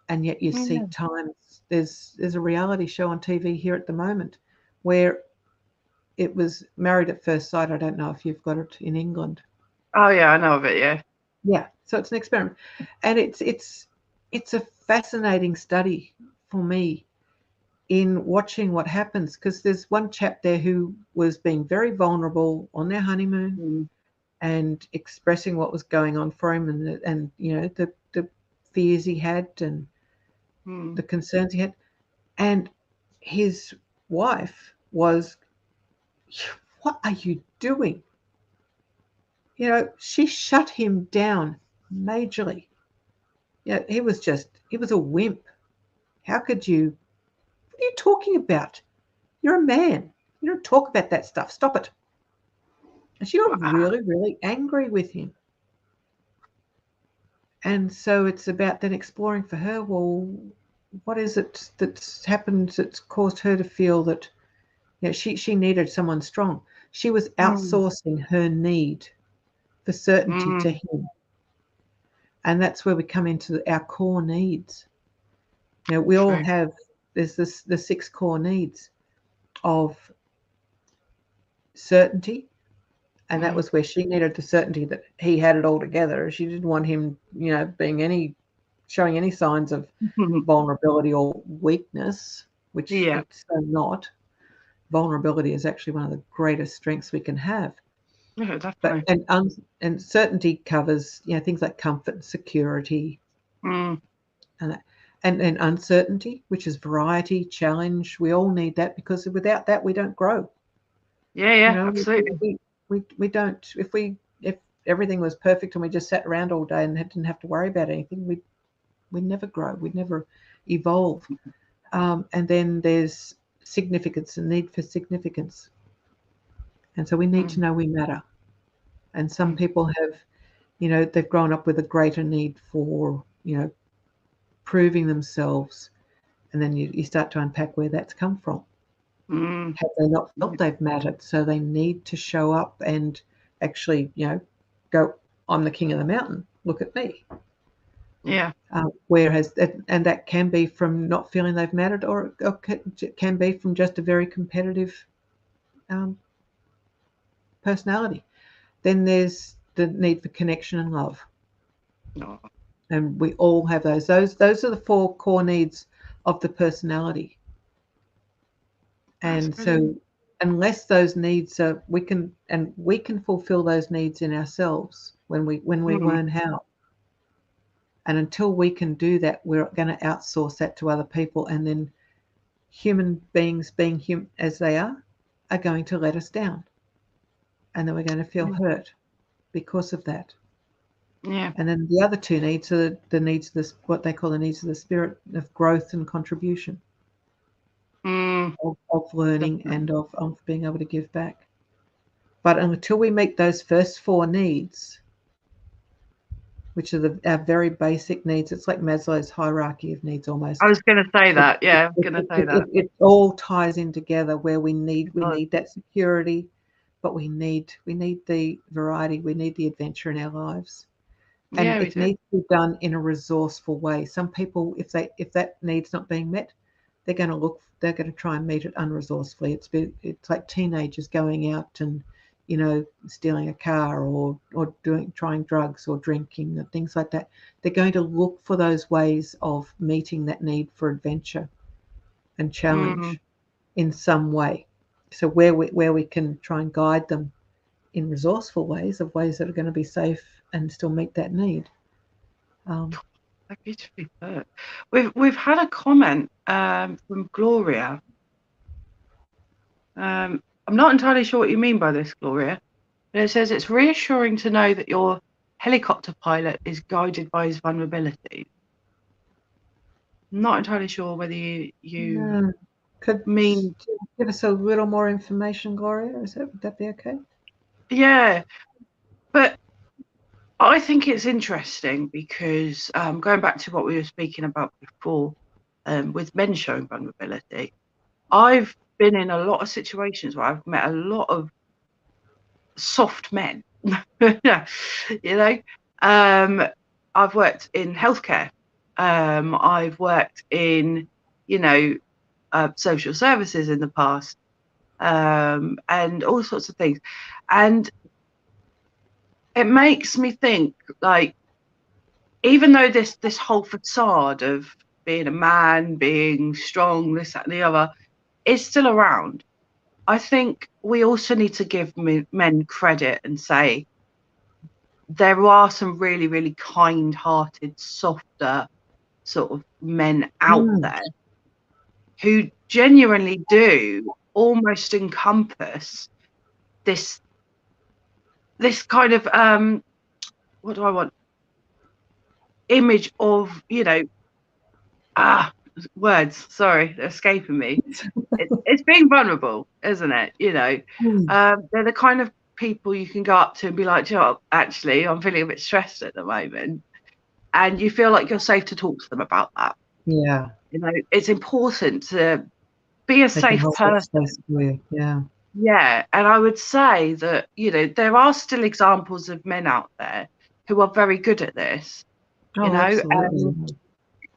And yet you see times, there's a reality show on TV here at the moment where it was Married at First Sight. I don't know if you've got it in England. Oh yeah, I know of it. Yeah. Yeah, so it's an experiment, and it's a fascinating study for me in watching what happens, because there's one chap there who was being very vulnerable on their honeymoon Mm. and expressing what was going on for him, and the fears he had and Mm. the concerns he had, and his wife was, what are you doing? She shut him down majorly. He was a wimp. How could you? What are you talking about? You're a man. You don't talk about that stuff. Stop it. And she got Wow. really, really angry with him. And so it's about then exploring for her, well, what is it that's happened that's caused her to feel that she needed someone strong. She was Mm. outsourcing her need for certainty to Mm. him. And that's where we come into our core needs. We all True. have, there's the 6 core needs of certainty, and that Mm. was where she needed the certainty that he had it all together. She didn't want him, being showing any signs of vulnerability or weakness, which Yeah. it's so not. Vulnerability is actually one of the greatest strengths we can have. Yeah, But definitely. and certainty covers things like comfort and security, Mm. and that, and uncertainty, which is variety, challenge. We all need that, because without that we don't grow. Yeah, You yeah, know, absolutely. we don't. If everything was perfect and we just sat around all day and didn't have to worry about anything, we never grow. We'd never evolve. And then there's significance and need for significance, and so we need to Mm. know we matter. And some Mm. people have, they've grown up with a greater need for proving themselves, and then you start to unpack where that's come from. Mm. Have they not Yeah. felt they've mattered, so they need to show up and actually, go, I'm the king of the mountain, look at me. Yeah. Whereas, and that can be from not feeling they've mattered, or can be from just a very competitive um, personality. Then there's the need for connection and love, No, and we all have those. Those are the 4 core needs of the personality. that's And brilliant. so, unless those needs are, we can fulfill those needs in ourselves when we Mm. learn how. And until we can do that, we're going to outsource that to other people, and then human beings, being as they are going to let us down, and then we're going to feel Mm. hurt because of that. Yeah. And then the other 2 needs are the needs of this, what they call the needs of the spirit, of growth and contribution, Mm. of learning, Definitely. and of being able to give back. But until we meet those first 4 needs, which are our very basic needs, it's like Maslow's hierarchy of needs I almost. was going to say It, that. it, Yeah, I was it, going to it, say it, that. it all ties in together, where we need It does. that security, but we need the variety, we need the adventure in our lives. And Yeah, we it do. needs to be done in a resourceful way. Some people, if that need's not being met, they're going to try and meet it unresourcefully. It's like teenagers going out and stealing a car, or trying drugs or drinking and things like that. They're going to look for those ways of meeting that need for adventure and Mm. challenge in some way. So where we can try and guide them in resourceful ways, of ways that are going to be safe and still meet that need. So beautifully put. We've had a comment from Gloria. I'm not entirely sure what you mean by this, Gloria. But it says it's reassuring to know that your helicopter pilot is guided by his vulnerabilities. I'm not entirely sure whether you No. Could mean, you give us a little more information, Gloria? Would that be okay? yeah, but I think it's interesting because going back to what we were speaking about before, with men showing vulnerability, I've been in a lot of situations where I've met a lot of soft men. you know, I've worked in healthcare. I've worked in, you know, social services in the past, and all sorts of things. And it makes me think, like, even though this whole facade of being a man, being strong, this, that, and the other, is still around, I think we also need to give men credit and say there are some really, really kind-hearted, softer sort of men out there who genuinely do almost encompass this kind of what do I want, image of, you know, words, sorry, they're escaping me. It's being vulnerable, isn't it? You know, they're the kind of people you can go up to and be like, "Oh, actually, I'm feeling a bit stressed at the moment," and you feel like you're safe to talk to them about that. Yeah. You know, it's important to be a safe person. Yeah. Yeah, and I would say that, you know, there are still examples of men out there who are very good at this, you Oh, know. absolutely.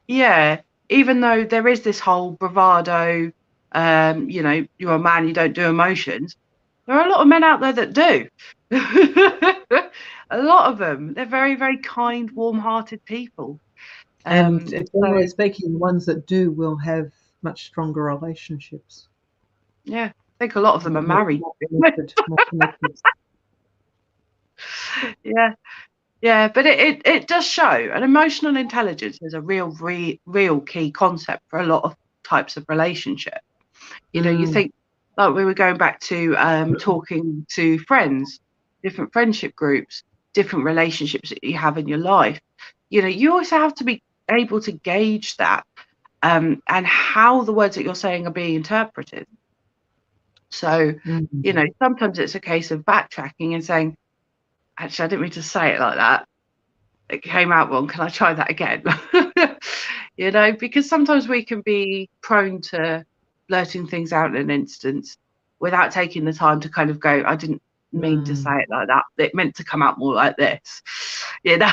Yeah, even though there is this whole bravado, you know, you're a man, you don't do emotions. There are a lot of men out there that do. A lot of them. They're very, very kind, warm-hearted people. And So generally speaking, the ones that do will have much stronger relationships. yeah, I think a lot of them are married. More connected. Yeah. Yeah, but it does show, and emotional intelligence is a real key concept for a lot of types of relationship. You know, you think, like we were going back to talking to friends, different friendship groups, different relationships that you have in your life. You know, you also have to be able to gauge that and how the words that you're saying are being interpreted. So, you know, sometimes it's a case of backtracking and saying, actually, I didn't mean to say it like that. It came out wrong. Can I try that again? You know, because sometimes we can be prone to blurting things out in an instance without taking the time to kind of go, I didn't mean to say it like that. It meant to come out more like this, you know.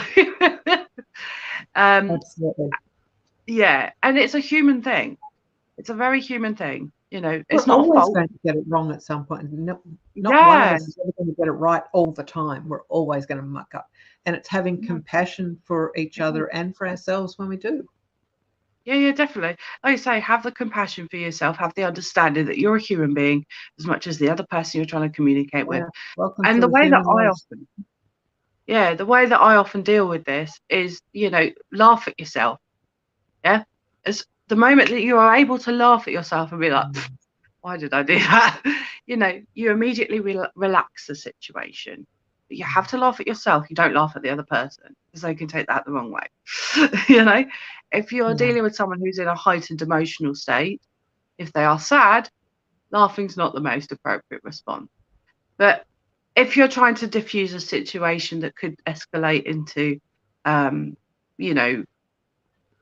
Absolutely. Yeah, and it's a human thing. It's a very human thing. You know, We're it's not a always fault. going to get it wrong at some point. Not one of Yeah, us is ever going to get it right all the time. We're always going to muck up. And it's having compassion for each other and for ourselves when we do. yeah, definitely. Like you say, have the compassion for yourself, have the understanding that you're a human being as much as the other person you're trying to communicate with. Welcome And to the the way that human race. the way that I often deal with this is, you know, laugh at yourself. Yeah. As the moment that you are able to laugh at yourself and be like, why did I do that? You know, you immediately relax the situation. But you have to laugh at yourself. You don't laugh at the other person because they can take that the wrong way. You know, if you're dealing with someone who's in a heightened emotional state, if they are sad, laughing's not the most appropriate response. But if you're trying to diffuse a situation that could escalate into, you know,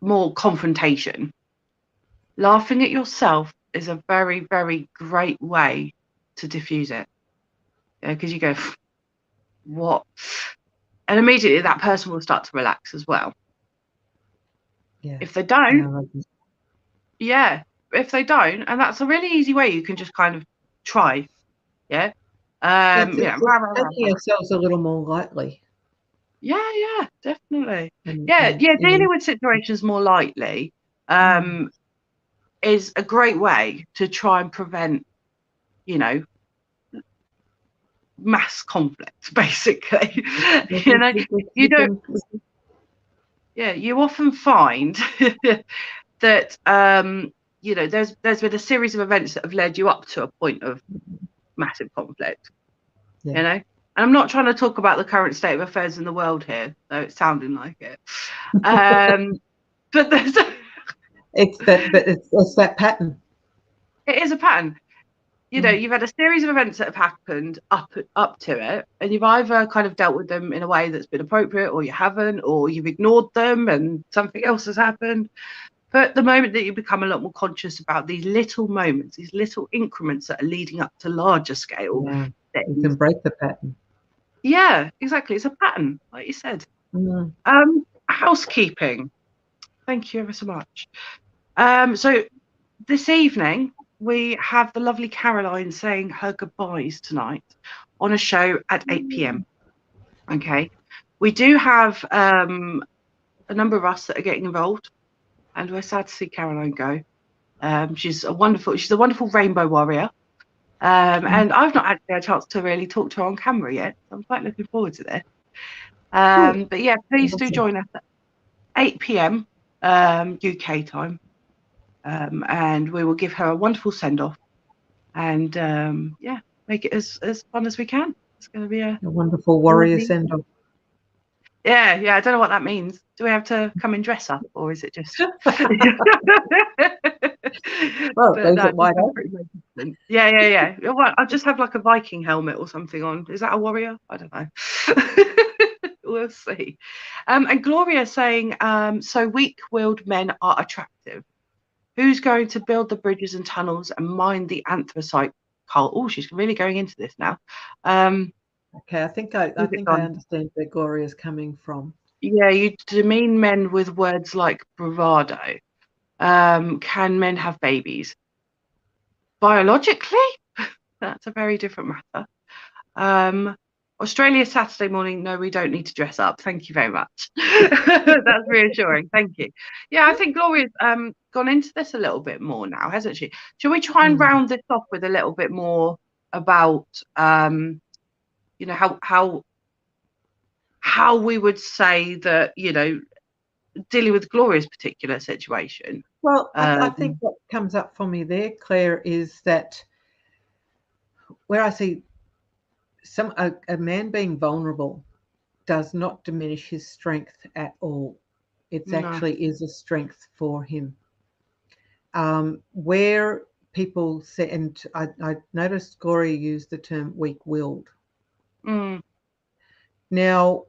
more confrontation, laughing at yourself is a very, very great way to diffuse it. Because you go, what? And immediately that person will start to relax as well. Yeah. If they don't, if they don't, and that's a really easy way you can just kind of try. Yeah. It's, Yeah. taking ourselves a little more lightly. Yeah, definitely. And, Dealing with situations more lightly is a great way to try and prevent, you know, mass conflict, basically. You know, you don't, you often find that, you know, there's been a series of events that have led you up to a point of massive conflict, you know. And I'm not trying to talk about the current state of affairs in the world here, though it's sounding like it. But there's it's that pattern. it is a pattern. You know, you've had a series of events that have happened up to it, and you've either kind of dealt with them in a way that's been appropriate, or you haven't, or you've ignored them and something else has happened. But the moment that you become a lot more conscious about these little moments, these little increments that are leading up to larger scale things, you can break the pattern. Yeah, exactly. It's a pattern, like you said. Housekeeping. Thank you ever so much. So this evening we have the lovely Caroline saying her goodbyes tonight on a show at 8 p.m. Okay. We do have a number of us that are getting involved, and we're sad to see Caroline go. She's a wonderful rainbow warrior. And I've not actually had a chance to really talk to her on camera yet. So I'm quite looking forward to this. But yeah, please do join us at 8 p.m. UK time. And we will give her a wonderful send-off. And yeah, make it as fun as we can. It's going to be a wonderful warrior send-off. Yeah, I don't know what that means. Do we have to come and dress up, or is it just? Well, leave it wide open. Yeah. Well, I'll just have like a Viking helmet or something on. Is that a warrior? I don't know. We'll see. And Gloria saying, so weak-willed men are attractive. Who's going to build the bridges and tunnels and mine the anthracite coal? Oh, she's really going into this now. Okay, I think I understand where Gloria is coming from. Yeah, you demean men with words like bravado. Can men have babies? Biologically, that's a very different matter. Australia Saturday morning. No, we don't need to dress up. Thank you very much. That's reassuring. Thank you. Yeah, I think Gloria's gone into this a little bit more now, hasn't she? Shall we try and round this off with a little bit more about you know, how we would say that, you know, dealing with Gloria's particular situation? Well, I think what comes up for me there, Claire, is that where I see a man being vulnerable does not diminish his strength at all. It actually is a strength for him. Where people say, and I noticed Gloria used the term weak-willed. Now,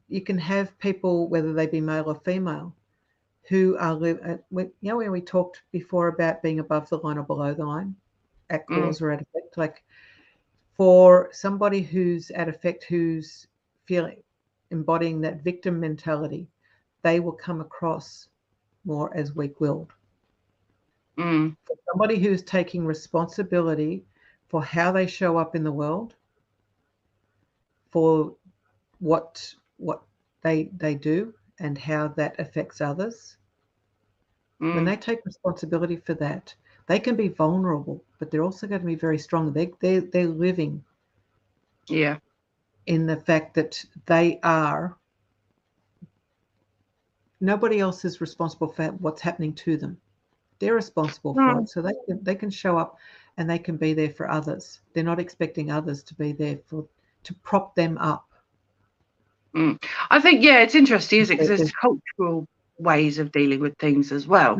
you can have people, whether they be male or female, who are, you know, when we talked before about being above the line or below the line, at cause or at effect, like for somebody who's at effect, who's embodying that victim mentality, they will come across more as weak-willed. For somebody who's taking responsibility for how they show up in the world, for what they do and how that affects others, when they take responsibility for that, they can be vulnerable, but they're also going to be very strong. They're living in the fact that they are, nobody else is responsible for what's happening to them. They're responsible for it, so they can show up and they can be there for others. They're not expecting others to be there to prop them up. I think, yeah, it's interesting, isn't it? Because there's cultural ways of dealing with things as well,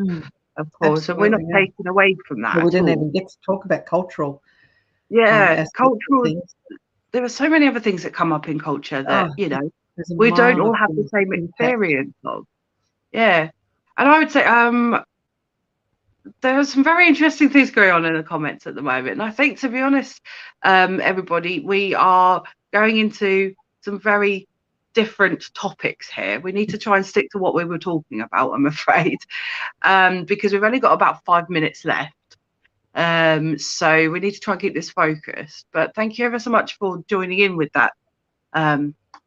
of course, and we're not taking away from that. Well, we didn't even get to talk about cultural. Cultural things. There are so many other things that come up in culture that, you know, we don't all have the same experience of. Yeah. And I would say there are some very interesting things going on in the comments at the moment. And I think, to be honest, everybody, we are going into some very different topics here. We need to try and stick to what we were talking about, I'm afraid, because we've only got about 5 minutes left. So we need to try and keep this focused. But thank you ever so much for joining in with that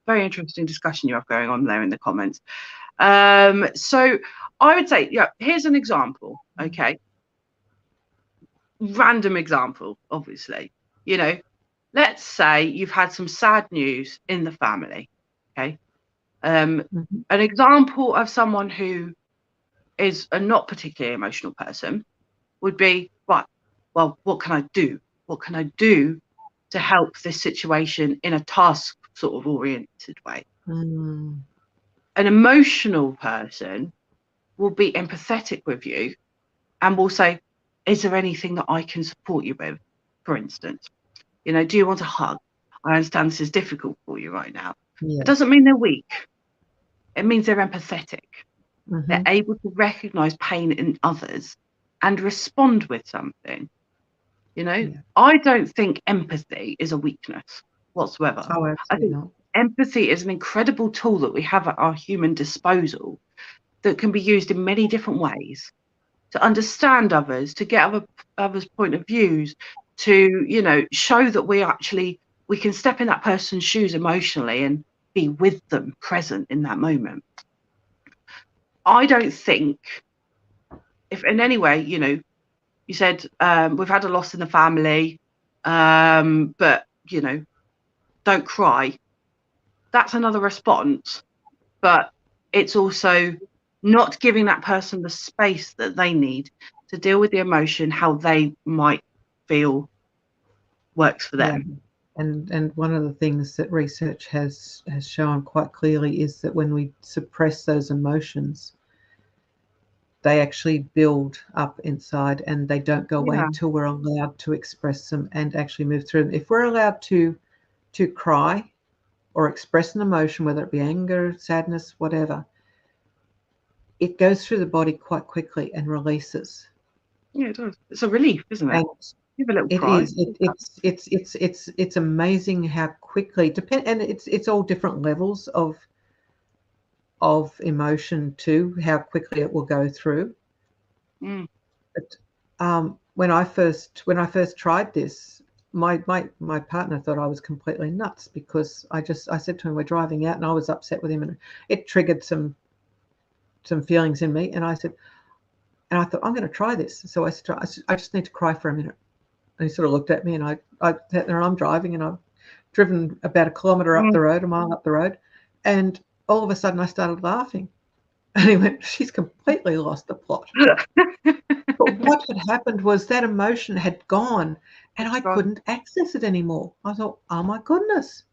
very interesting discussion you have going on there in the comments. So I would say, yeah, here's an example. Okay, random example, obviously. You know, let's say you've had some sad news in the family. Okay, an example of someone who is a not particularly emotional person would be, right, well, what can I do? What can I do to help this situation in a task sort of oriented way? An emotional person will be empathetic with you and will say, is there anything that I can support you with? For instance, you know, do you want a hug? I understand this is difficult for you right now. It doesn't mean they're weak. It means they're empathetic. They're able to recognize pain in others and respond with something. You know, I don't think empathy is a weakness whatsoever. I think empathy is an incredible tool that we have at our human disposal that can be used in many different ways to understand others, to get others' point of views, to, you know, show that we actually we can step in that person's shoes emotionally and be with them, present in that moment. I don't think, if in any way, you know, you said we've had a loss in the family, but, you know, don't cry. That's another response, but it's also not giving that person the space that they need to deal with the emotion, how they might feel works for them. Yeah. And one of the things that research has shown quite clearly is that when we suppress those emotions, they actually build up inside and they don't go away Yeah. until we're allowed to express them and actually move through them. If we're allowed to cry or express an emotion, whether it be anger, sadness, whatever, it goes through the body quite quickly and releases. Yeah, it does. It's a relief, isn't it? And Give a little it cry. is. It's amazing how quickly and it's all different levels of emotion too, how quickly it will go through. Mm. But when I first tried this, my partner thought I was completely nuts because I said to him, we're driving out, and I was upset with him, and it triggered some feelings in me, and I said, and I thought, I'm going to try this. So I said, I just need to cry for a minute. And he sort of looked at me, and I sat there, and I'm driving, and I've driven about a kilometre up the road, a mile up the road, and all of a sudden I started laughing. And he went, she's completely lost the plot. But what had happened was that emotion had gone and I couldn't access it anymore. I thought, oh my goodness,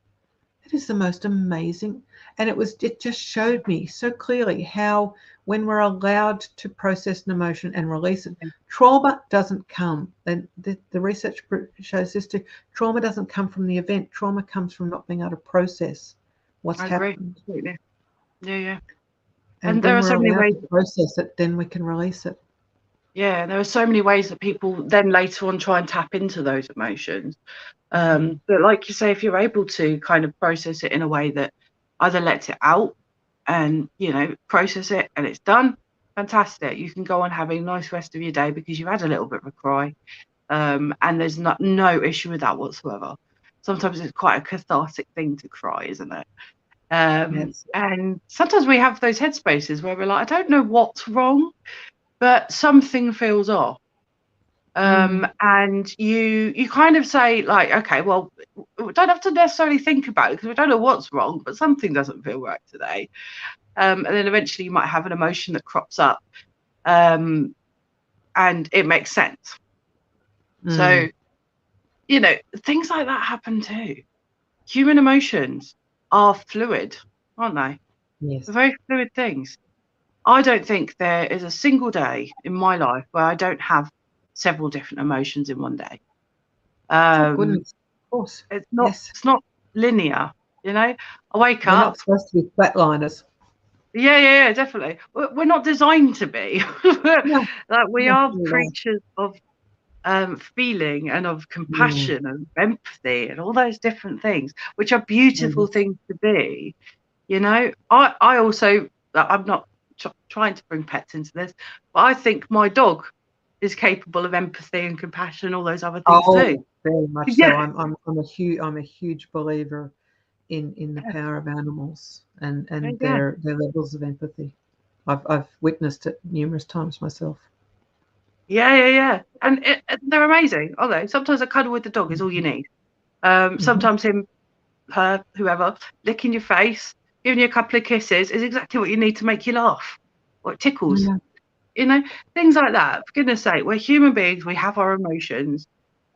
it is the most amazing. And it just showed me so clearly how when we're allowed to process an emotion and release it, trauma doesn't come. And the research shows this too. Trauma doesn't come from the event. Trauma comes from not being able to process what's happened. Absolutely. Yeah. And there when are we're so many allowed ways. to process it, then we can release it. Yeah, there are so many ways that people then later on try and tap into those emotions. But like you say, if you're able to kind of process it in a way that either lets it out and, you know, process it and it's done, fantastic. You can go on having a nice rest of your day because you've had a little bit of a cry. And there's no issue with that whatsoever. Sometimes it's quite a cathartic thing to cry, isn't it? Yes. And sometimes we have those headspaces where we're like, I don't know what's wrong, but something feels off. And you kind of say, like, okay, well, we don't have to necessarily think about it because we don't know what's wrong, but something doesn't feel right today. And then eventually you might have an emotion that crops up, and it makes sense. So, you know, things like that happen too. Human emotions are fluid, aren't they? Yes. They're very fluid things. I don't think there is a single day in my life where I don't have several different emotions in one day. Oh, goodness. Of course. It's Yes. not linear, you know. I wake We're up. not supposed to be flatliners. Yeah, definitely. We're not designed to be. No, Like, we are definitely not. creatures of feeling and of compassion and empathy and all those different things, which are beautiful things to be. You know, I also, I'm not trying to bring pets into this, but I think my dog is capable of empathy and compassion, all those other things too. Oh, very much so. Yeah, I'm a huge believer in the power of animals and yeah. their levels of empathy. I've witnessed it numerous times myself. Yeah. And they're amazing, aren't they? Sometimes a cuddle with the dog is all you need. Sometimes him, her, whoever, licking your face, giving you a couple of kisses is exactly what you need to make you laugh. Or it tickles. Yeah. You know, things like that. For goodness sake, we're human beings. We have our emotions.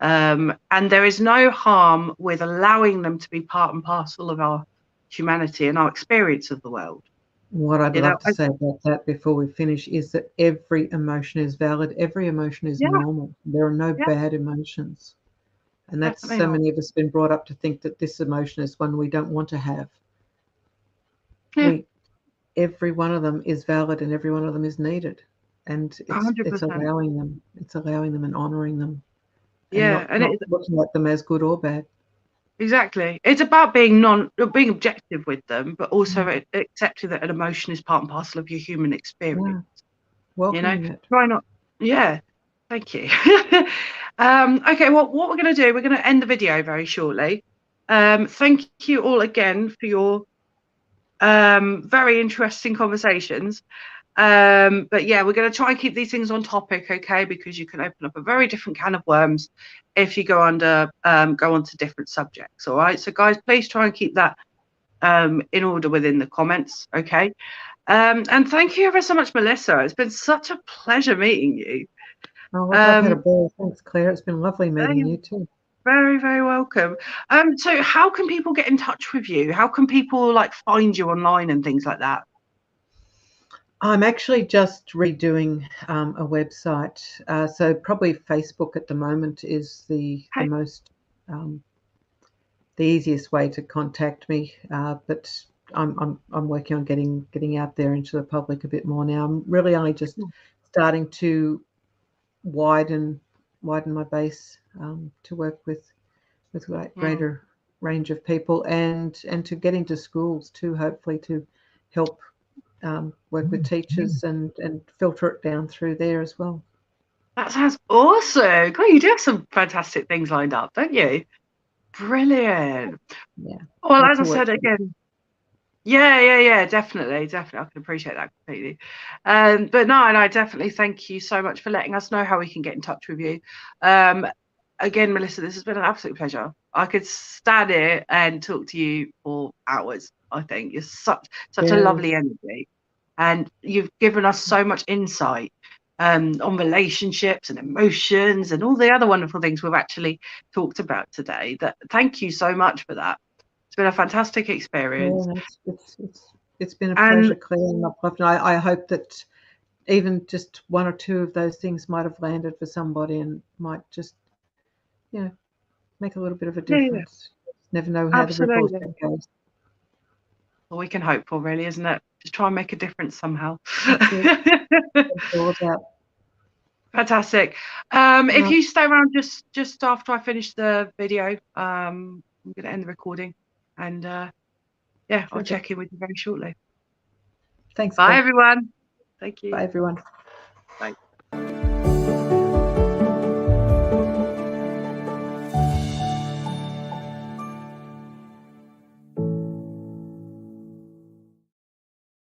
And there is no harm with allowing them to be part and parcel of our humanity and our experience of the world. What I'd You know, love to say about that before we finish is that every emotion is valid. Every emotion is yeah, normal. There are no bad emotions. And that's definitely so not. many of us been brought up to think that this emotion is one we don't want to have. Yeah, Every one of them is valid and every one of them is needed. And it's 100%. allowing them. It's allowing them and honoring them and Yeah, and not looking at them as good or bad. exactly. It's about being objective with them, but also accepting that an emotion is part and parcel of your human experience. Yeah. You know, Welcoming it. try not. Yeah, thank you. Okay, well, what we're going to do, we're going to end the video very shortly. Thank you all again for your very interesting conversations. But yeah, we're going to try and keep these things on topic, okay? Because you can open up a very different can of worms if you go onto different subjects. All right, so guys, please try and keep that in order within the comments, okay? And thank you ever so much, Melissa. It's been such a pleasure meeting you. Oh, I've had a ball. Thanks, Claire. It's been lovely meeting you too. Very, very welcome. So how can people get in touch with you? How can people like find you online and things like that? I'm actually just redoing a website, so probably Facebook at the moment is the most the easiest way to contact me. But I'm working on getting out there into the public a bit more now. I'm really only just starting to widen my base to work with greater range of people, and to get into schools too, hopefully to help work with teachers and filter it down through there as well. That sounds awesome. God, you do have some fantastic things lined up, don't you? Brilliant. Yeah. Well, as I said again, yeah, definitely. I can appreciate that completely. But no, and I definitely thank you so much for letting us know how we can get in touch with you. Again, Melissa, this has been an absolute pleasure. I could stand here and talk to you for hours. I think you're such a lovely energy, and you've given us so much insight on relationships and emotions and all the other wonderful things we've actually talked about today. Thank you so much for that. It's been a fantastic experience. Yeah, it's been a pleasure, Claire, and I hope that even just one or two of those things might have landed for somebody and might just, make a little bit of a difference. Never know how the ripple effect goes. All we can hope for, really, isn't it? Just try and make a difference somehow. It's all about. Fantastic. If you stay around just after I finish the video, I'm going to end the recording, and I'll check in with you very shortly. Thanks. Bye, everyone. Thank you. Bye, everyone. Bye.